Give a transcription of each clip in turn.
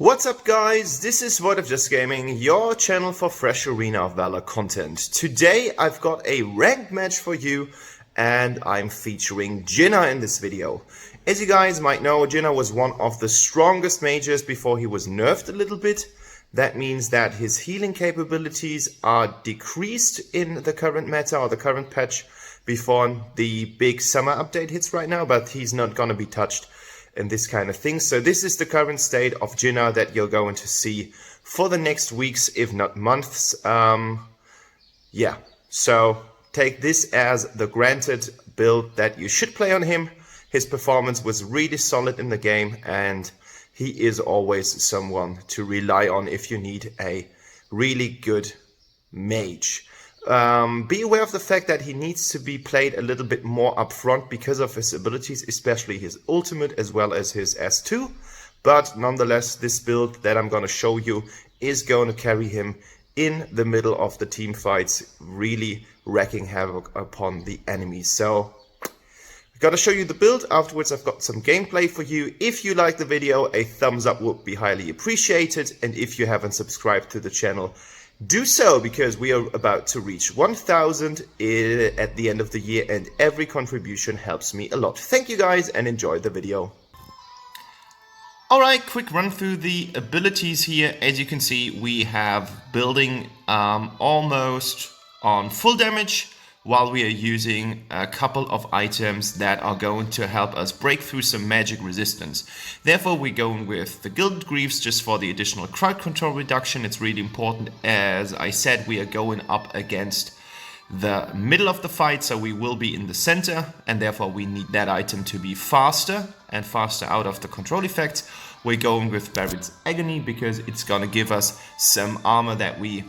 What's up guys, this is Void of Just Gaming, your channel for fresh Arena of Valor content. Today I've got a ranked match for you and I'm featuring Jinnar in this video. As you guys might know, Jinnar was one of the strongest mages before he was nerfed a little bit. That means that his healing capabilities are decreased in the current meta or the current patch before the big summer update hits right now, but he's not gonna be touched and this kind of thing. So this is the current state of Jinnar that you're going to see for the next weeks, if not months. Yeah, so take this as the granted build that you should play on him. His performance was really solid in the game and he is always someone to rely on if you need a really good mage. Be aware of the fact that he needs to be played a little bit more upfront because of his abilities, especially his ultimate as well as his S2. But nonetheless, this build that I'm going to show you is going to carry him in the middle of the team fights, really wreaking havoc upon the enemies. So I've got to show you the build. Afterwards, I've got some gameplay for you. If you like the video, a thumbs up would be highly appreciated. And if you haven't subscribed to the channel, do so, because we are about to reach 1,000 at the end of the year and every contribution helps me a lot. Thank you guys and enjoy the video. Alright, quick run through the abilities here. As you can see, we have building almost on full damage, while we are using a couple of items that are going to help us break through some magic resistance. Therefore, we're going with the Gilded Greaves just for the additional crowd control reduction. It's really important. As I said, we are going up against the middle of the fight, so we will be in the center, and therefore we need that item to be faster and faster out of the control effects. We're going with Barit's Agony because it's gonna give us some armor that we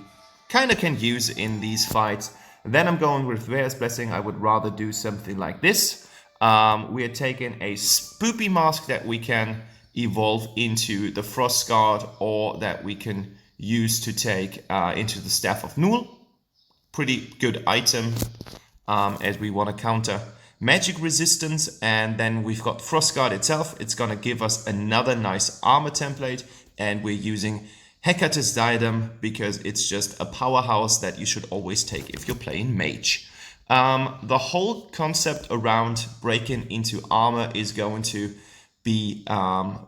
kind of can use in these fights. Then I'm going with Vare's Blessing. I would rather do something like this. We are taking a Spoopy Mask that we can evolve into the Frost Guard, or that we can use to take into the Staff of Nul. Pretty good item as we want to counter magic resistance. And then we've got Frost Guard itself. It's going to give us another nice armor template, and we're using Hecate's Diadem because it's just a powerhouse that you should always take if you're playing mage. The whole concept around breaking into armor is going to be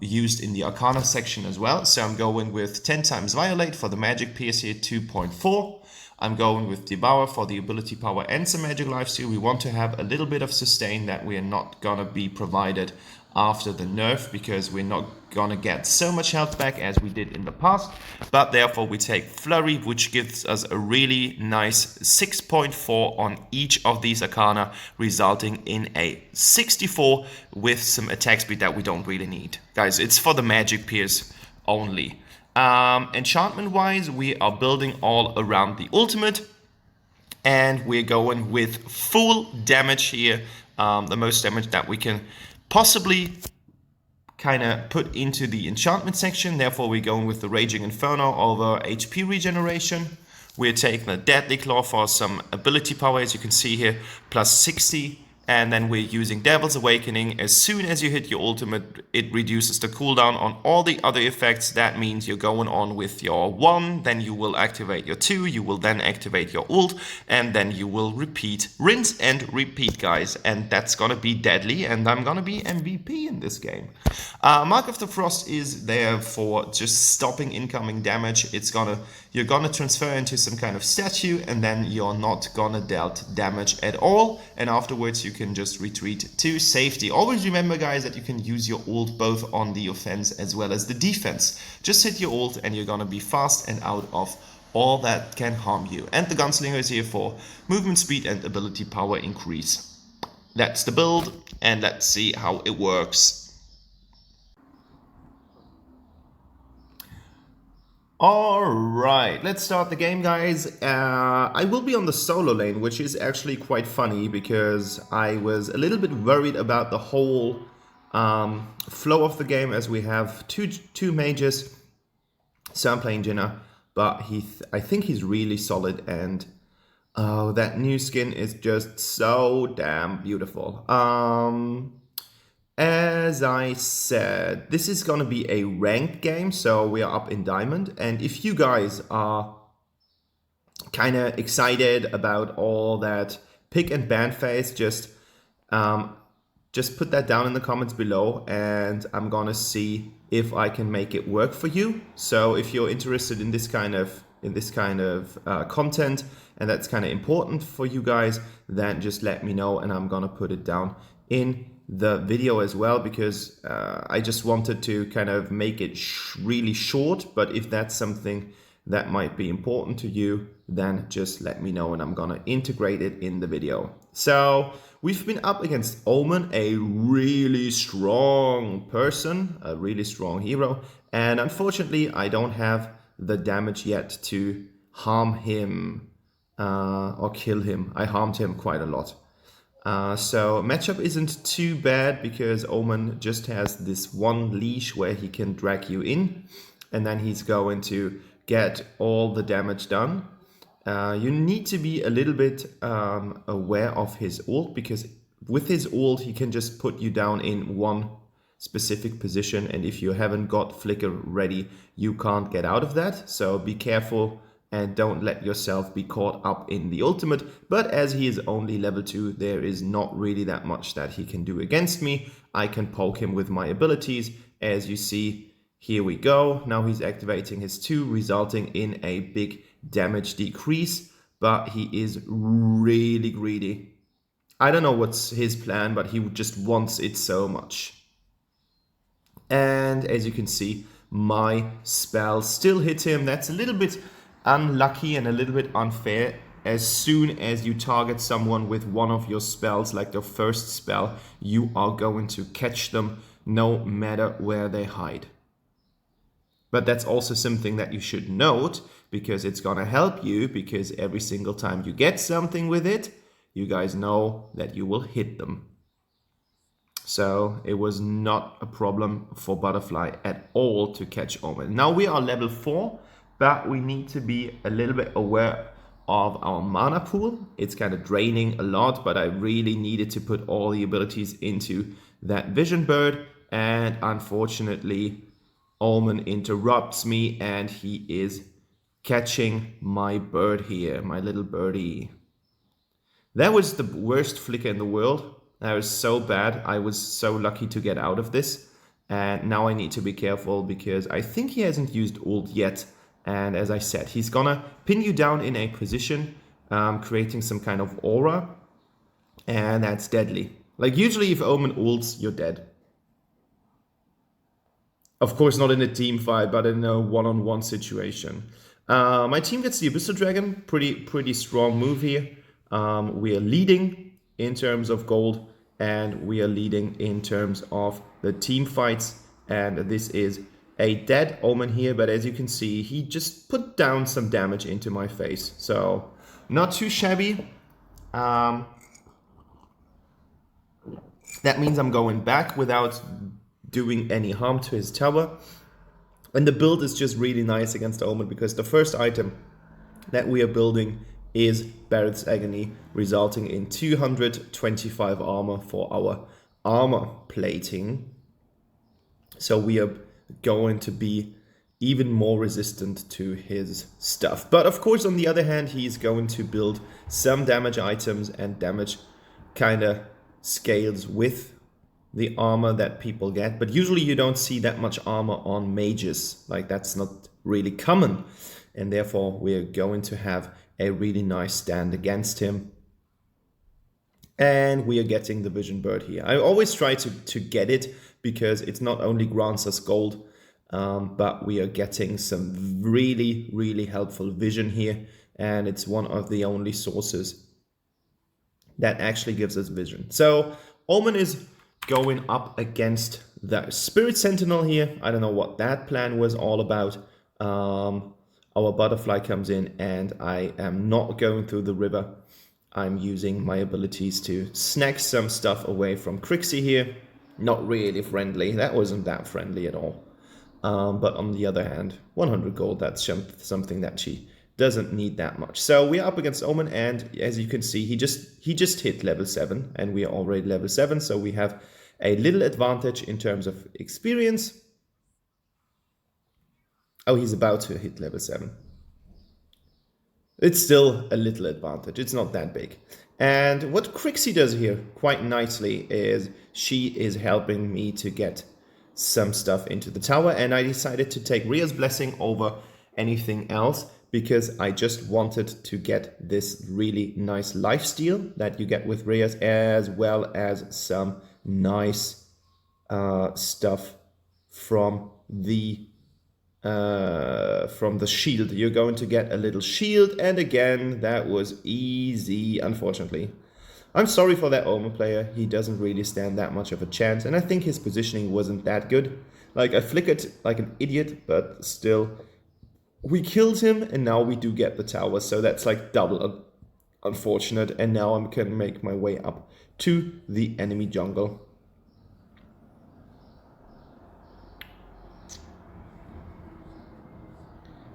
used in the Arcana section as well. So I'm going with 10 times Violate for the magic pierce here, 2.4. I'm going with Devour for the ability power and some magic lifesteal. We want to have a little bit of sustain that we are not gonna be provided after the nerf, because we're not gonna get so much health back as we did in the past. But therefore we take Flurry, which gives us a really nice 6.4 on each of these Arcana, resulting in a 64 with some attack speed that we don't really need. Guys, it's for the magic pierce only. Enchantment wise, we are building all around the ultimate, and we're going with full damage here, the most damage that we can possibly kind of put into the enchantment section. Therefore we're going with the Raging Inferno over HP regeneration. We're taking the Deadly Claw for some ability power, as you can see here, plus 60. And then we're using Devil's Awakening. As soon as you hit your ultimate, it reduces the cooldown on all the other effects. That means you're going on with your 1, then you will activate your 2, you will then activate your ult, and then you will repeat, rinse and repeat, guys. And that's gonna be deadly, and I'm gonna be MVP in this game. Mark of the Frost is there for just stopping incoming damage. You're gonna transfer into some kind of statue, and then you're not gonna dealt damage at all, and afterwards you can just retreat to safety. Always remember, guys, that you can use your ult both on the offense as well as the defense. Just hit your ult and you're gonna be fast and out of all that can harm you. And the Gunslinger is here for movement speed and ability power increase. That's the build, and let's see how it works. Alright, let's start the game, guys. I will be on the solo lane, which is actually quite funny because I was a little bit worried about the whole flow of the game, as we have two mages. So I'm playing Jinnar, but I think he's really solid, and that new skin is just so damn beautiful. As I said, this is going to be a ranked game, so we are up in Diamond. And if you guys are kind of excited about all that pick and ban phase, just put that down in the comments below, and I'm gonna see if I can make it work for you. So if you're interested in this kind of content, and that's kind of important for you guys, then just let me know, and I'm gonna put it down in the video as well, because I just wanted to kind of make it really short. But if that's something that might be important to you, then just let me know and I'm gonna integrate it in the video. So we've been up against Omen, a really strong person, a really strong hero, and unfortunately I don't have the damage yet to harm him or kill him. I harmed him quite a lot. So matchup isn't too bad, because Omen just has this one leash where he can drag you in, and then he's going to get all the damage done. You need to be a little bit aware of his ult, because with his ult he can just put you down in one specific position, and if you haven't got flicker ready, you can't get out of that. So be careful and don't let yourself be caught up in the ultimate. But as he is only level 2, there is not really that much that he can do against me. I can poke him with my abilities. As you see, here we go. Now he's activating his 2, resulting in a big damage decrease, but he is really greedy. I don't know what's his plan, but he just wants it so much. And as you can see, my spell still hit him. That's a little bit unlucky and a little bit unfair. As soon as you target someone with one of your spells, like the first spell, you are going to catch them no matter where they hide. But that's also something that you should note, because it's gonna help you, because every single time you get something with it, you guys know that you will hit them. So it was not a problem for Butterfly at all to catch Omen. Now we are level 4, but we need to be a little bit aware of our mana pool. It's kind of draining a lot, but I really needed to put all the abilities into that Vision Bird, and unfortunately Omen interrupts me and he is catching my bird here, my little birdie. That was the worst flicker in the world. That was so bad. I was so lucky to get out of this. And now I need to be careful, because I think he hasn't used ult yet. And as I said, he's gonna pin you down in a position, creating some kind of aura. And that's deadly. Like usually if Omen ults, you're dead. Of course, not in a team fight, but in a one-on-one situation. My team gets the Abyssal Dragon. Pretty strong move here. We are leading in terms of gold, and we are leading in terms of the team fights. And this is a dead Omen here, but as you can see, he just put down some damage into my face. So not too shabby. That means I'm going back without doing any harm to his tower. And the build is just really nice against Omen, because the first item that we are building is Barrett's Agony, resulting in 225 armor for our armor plating. So we are going to be even more resistant to his stuff. But of course, on the other hand, he's going to build some damage items, and damage kind of scales with the armor that people get. But usually you don't see that much armor on mages. Like, that's not really common. And therefore we're going to have a really nice stand against him. And we are getting the Vision Bird here. I always try to get it, because it's not only grants us gold, but we are getting some really helpful vision here. And it's one of the only sources that actually gives us vision. So Omen is going up against the Spirit Sentinel here. I don't know what that plan was all about. Our Butterfly comes in, and I am not going through the river. I'm using my abilities to snag some stuff away from Crixie here. Not really friendly. That wasn't that friendly at all. But on the other hand, 100 gold, that's something that she doesn't need that much. So we're up against Omen, and as you can see, he just hit level 7, and we are already level 7, so we have a little advantage in terms of experience. Oh, he's about to hit level 7. It's still a little advantage. It's not that big. And what Crixie does here quite nicely is she is helping me to get some stuff into the tower. And I decided to take Rhea's Blessing over anything else because I just wanted to get this really nice lifesteal that you get with Rhea's, as well as some nice stuff from the shield. You're going to get a little shield, and again, that was easy, unfortunately. I'm sorry for that Omen player. He doesn't really stand that much of a chance, and I think his positioning wasn't that good. Like, I flickered like an idiot, but still, we killed him, and now we do get the tower, so that's like double unfortunate, and now I can make my way up to the enemy jungle.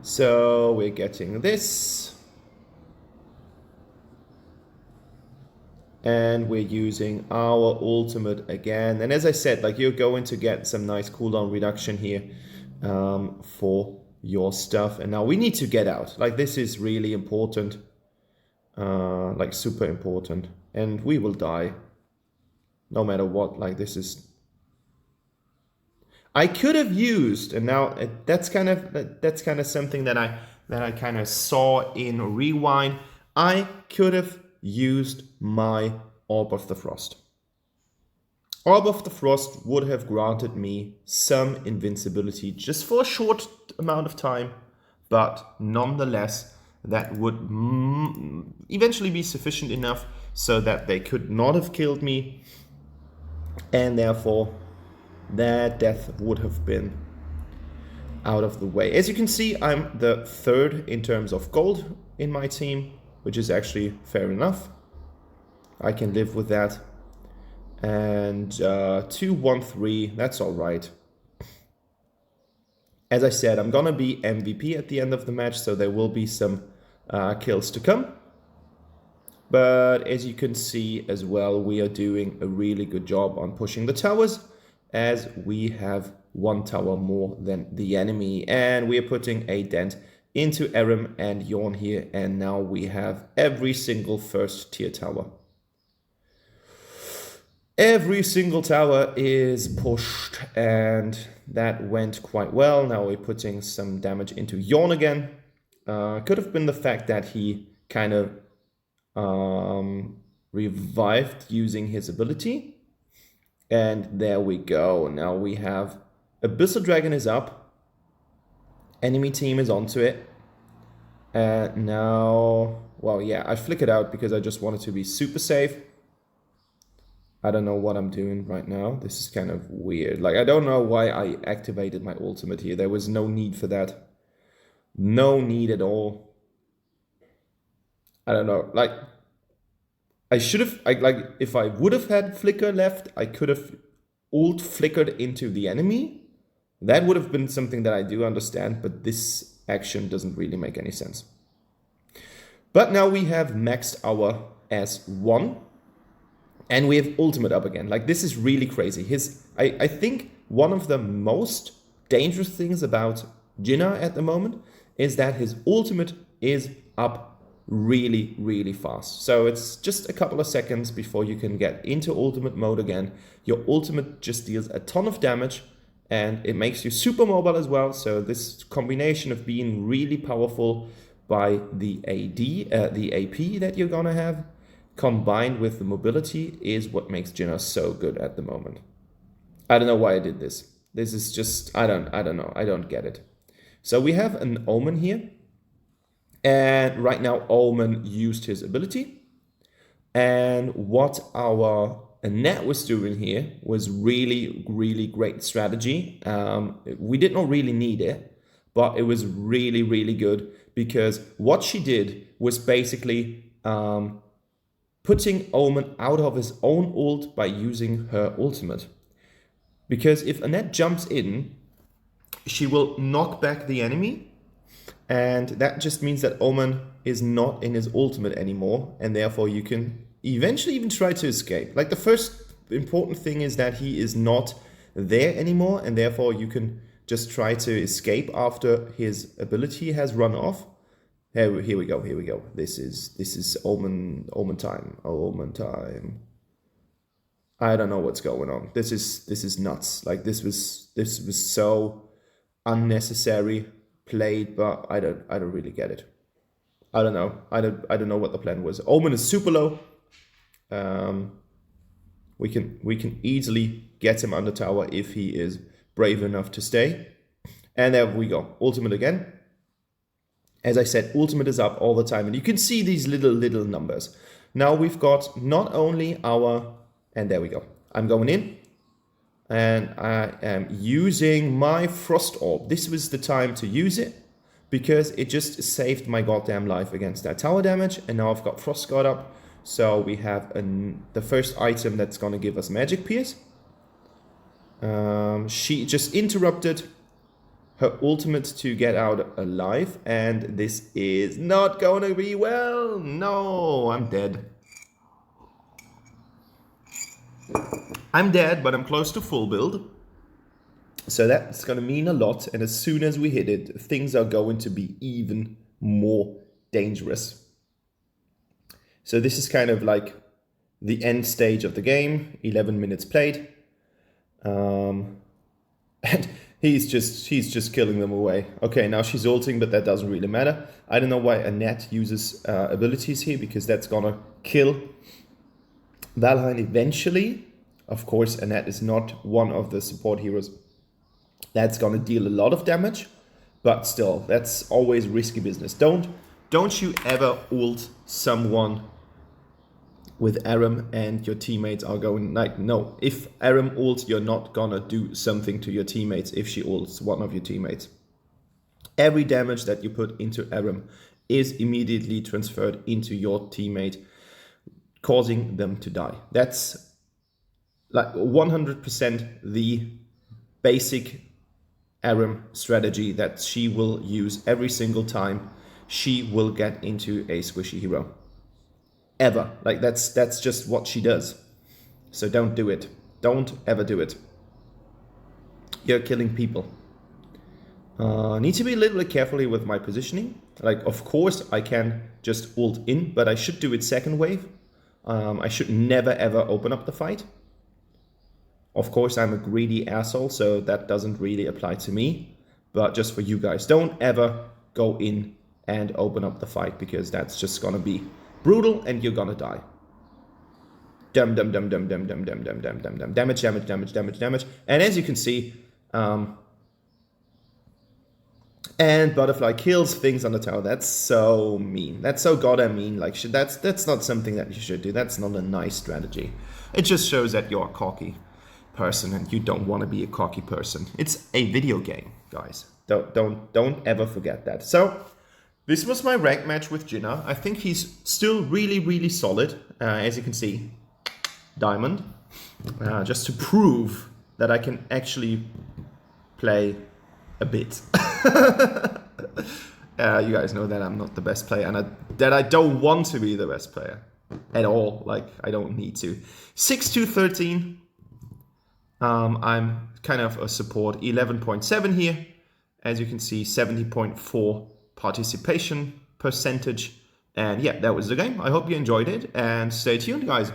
So we're getting this. And we're using our ultimate again. And as I said, like, you're going to get some nice cooldown reduction here for your stuff. And now we need to get out. Like, this is really important. Like, super important. And we will die. No matter what. Like, this is... I could have used, and now that's kind of something that I kind of saw in Rewind. I could have used my Orb of the Frost. Orb of the Frost would have granted me some invincibility just for a short amount of time, but nonetheless, that would eventually be sufficient enough so that they could not have killed me, and therefore that death would have been out of the way. As you can see, I'm the 3rd in terms of gold in my team, which is actually fair enough. I can live with that. And 2-1-3, that's all right. As I said, I'm gonna be MVP at the end of the match, so there will be some kills to come. But as you can see as well, we are doing a really good job on pushing the towers, as we have 1 tower more than the enemy, and we are putting a dent into Aram and Yorn here, and now we have every single 1st tier tower. Every single tower is pushed, and that went quite well. Now we're putting some damage into Yorn again. Could have been the fact that he kind of revived using his ability. And there we go. Now we have Abyssal Dragon is up. Enemy team is onto it. And now, well, yeah, I flickered out because I just wanted to be super safe. I don't know what I'm doing right now. This is kind of weird. Like, I don't know why I activated my ultimate here. There was no need for that. No need at all. I don't know. Like, I should have, like, if I would have had flicker left, I could have ult flickered into the enemy. That would have been something that I do understand, but this action doesn't really make any sense. But now we have maxed our S1, and we have ultimate up again. Like, this is really crazy. I think one of the most dangerous things about Jinnar at the moment is that his ultimate is up really, really fast. So it's just a couple of seconds before you can get into ultimate mode again. Your ultimate just deals a ton of damage, and it makes you super mobile as well. So this combination of being really powerful by the the AP that you're gonna have, combined with the mobility, is what makes Jinnar so good at the moment. I don't know why I did this. This is just, I don't know. I don't get it. So we have an Omen here. And right now, Omen used his ability. And what our Net was doing here was really, really great strategy. We did not really need it, but it was really, really good, because what she did was basically putting Omen out of his own ult by using her ultimate. Because if Annette jumps in, she will knock back the enemy. And that just means that Omen is not in his ultimate anymore, and therefore you can eventually even try to escape. Like, the first important thing is that he is not there anymore, and therefore you can just try to escape after his ability has run off. Here we go. This is Omen time. Omen time. I don't know what's going on. This is nuts. Like this was so unnecessary played, but I don't really get it. I don't know. I don't know what the plan was. Omen is super low. We can easily get him under tower if he is brave enough to stay. And there we go. Ultimate again. As I said, ultimate is up all the time, and you can see these little numbers. Now we've got not only our, and there we go. I'm going in, and I am using my Frost Orb. This was the time to use it, because it just saved my goddamn life against that tower damage, and now I've got Frost Guard up. So we have the first item that's going to give us Magic Pierce. She just interrupted her ultimate to get out alive, and this is not going to be well. No, I'm dead. I'm dead, but I'm close to full build. So that's going to mean a lot, and as soon as we hit it, things are going to be even more dangerous. So this is kind of like the end stage of the game, 11 minutes played. And he's just killing them away. Okay, now she's ulting, but that doesn't really matter. I don't know why Annette uses abilities here, because that's gonna kill Valheim eventually. Of course, Annette is not one of the support heroes that's gonna deal a lot of damage, but still, that's always risky business. Don't you ever ult someone with Aram and your teammates are going like, no, if Aram ults, you're not gonna do something to your teammates if she ults one of your teammates. Every damage that you put into Aram is immediately transferred into your teammate, causing them to die. That's like 100% the basic Aram strategy that she will use every single time she will get into a squishy hero. Ever. Like that's just what she does. So don't do it. Don't ever do it. You're killing people. Need to be a little bit carefully with my positioning. Like, of course I can just ult in, but I should do it second wave. I should never ever open up the fight. Of course I'm a greedy asshole, so that doesn't really apply to me. But just for you guys, don't ever go in and open up the fight, because that's just gonna be brutal, and you're gonna die. Damage. And as you can see, and Butterfly kills things on the tower. That's so mean. That's so goddamn mean. Like, that's not something that you should do. That's not a nice strategy. It just shows that you're a cocky person, and you don't want to be a cocky person. It's a video game, guys. Don't ever forget that. So this was my rank match with Jinnar. I think he's still really solid, as you can see. Diamond. Just to prove that I can actually play a bit. You guys know that I'm not the best player, and that I don't want to be the best player at all. Like, I don't need to. 6-2-13. I'm kind of a support 11.7 here. As you can see, 70.4 participation percentage. And yeah, that was the game. I hope you enjoyed it, and stay tuned, guys.